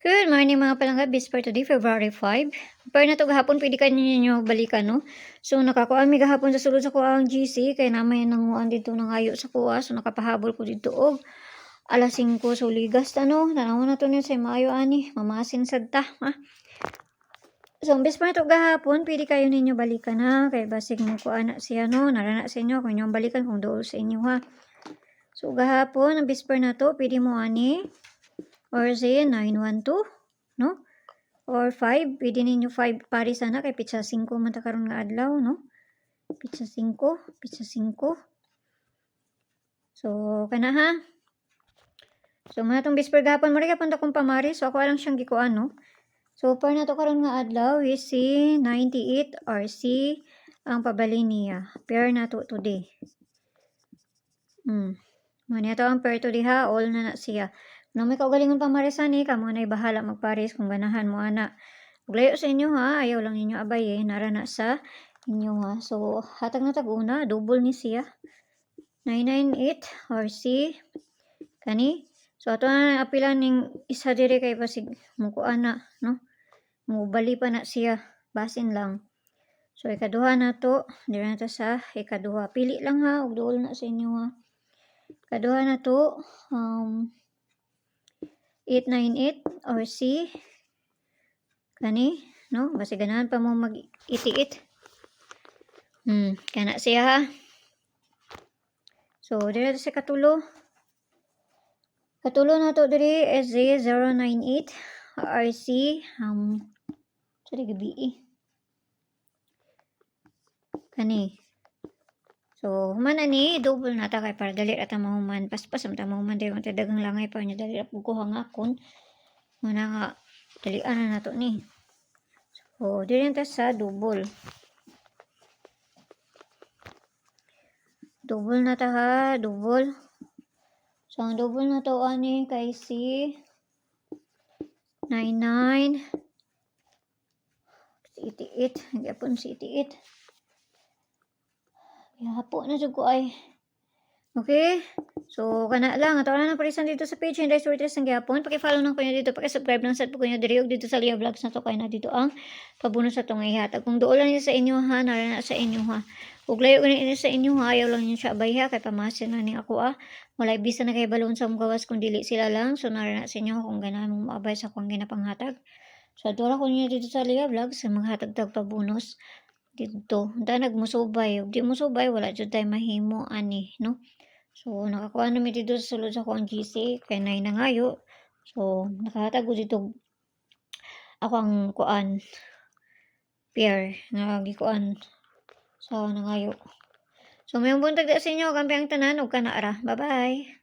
Good morning mga palangga, for today, February 5. Pero na to gahapon, pwede ka ninyo balikan, no? So, nakakuha mi gahapon sa sulod sa kuha ang GC, kaya naman nanguan dito ng ayo sa kuha. So, nakapahabol ko dito og alas 5. So, ligas no? Tanaw na to niya sa maayo ani, mamasin sadta, ha? So, for na to gahapon, pwede kayo ninyo balikan, ha? Kaya basig mo kuha na siya, no? Narana sa inyo, kung yung balikan, kung doon sa inyo, ha? So, gahapon, ang for na to, pwede mo ani, or say 912, no? Or 5, pwede ninyo 5 pari sana kay pitsa 5 man ta karon nga adlaw, no? Pitsa 5. So, kana ha. So, mga bisper gapon mo rin kapon ta kong pamari. So, ako lang siyang gikuan, no? So, par na to karon nga adlaw is si 98 RC ang pabali niya. Pair na to today. Mani to ang pair today ha, all na siya. Nung may kaugalingon pamarisan ni, kamo na bahala magpares kung ganahan mo ana. Ug layo sa inyo ha, ayaw lang ninyo abay narana sa inyo ha. So, hatag na tag-una, double ni siya. 998 RC kani. So, ato na apilan ning isa dire kay basig mukuan na, no? Mubali pa na siya, basin lang. So, ikaduha na to, dire na ta sa ikaduha. Pili lang ha, ug duol na sa inyo ha. Ikaduha na to, 898 RC kani, no? Basi ganahan pa mo mag-itiit. Kana siya ha. So, dire sa katulo. Katulo na to diri SZ098 RC sorry gabi kani. So, human ani double na ta kay para dali ra ta mahuman. Paspas ta mahuman diri man ta dagang langay pa nya dali ra pug ko hangakon. Muna nga dalian na to ni. So, diri ta sa double. Double na ta ha, double. So, ang double na to ani kay si 99 si 88. Gyapon si 88. Hapo na jud ko ay. Okay? So, kana lang. Ato na parisan dito sa page. Hindi sortes ng gyapon. Paki-follow lang ko nyo dito. Paki-subscribe lang sa po ko nyo diri. Dito sa Lia Vlogs na to. Kaya na dito ang pabunus sa itong ihatag. Kung doon lang yun sa inyo ha. Narana sa inyo ha. Huwag layo ko na sa inyo ha. Ayaw lang yun siya abay ha. Kaya pamasin na ni ako ha. Wala ibisa na kay balon sa gawas kung dili sila lang. So, narana sa inyo kung ganahan mong maabay sa kung ginapanghatag. So, dora ko nyo dito sa Lia Vlogs. Sa maghatag-tag pabunus dito. Da nagmusubay. Di musubay. Wala dyan tayo mahimo ani. No? So, nakakuha namin dito sa sulod sa kuang GC. Kaya na nangayo. So, nakahatag ko dito ako ang kuan pair na gikuan sa nangayo. So, may buntag sa inyo. Kampi ang tanan. Huwag ka na ara. Bye-bye.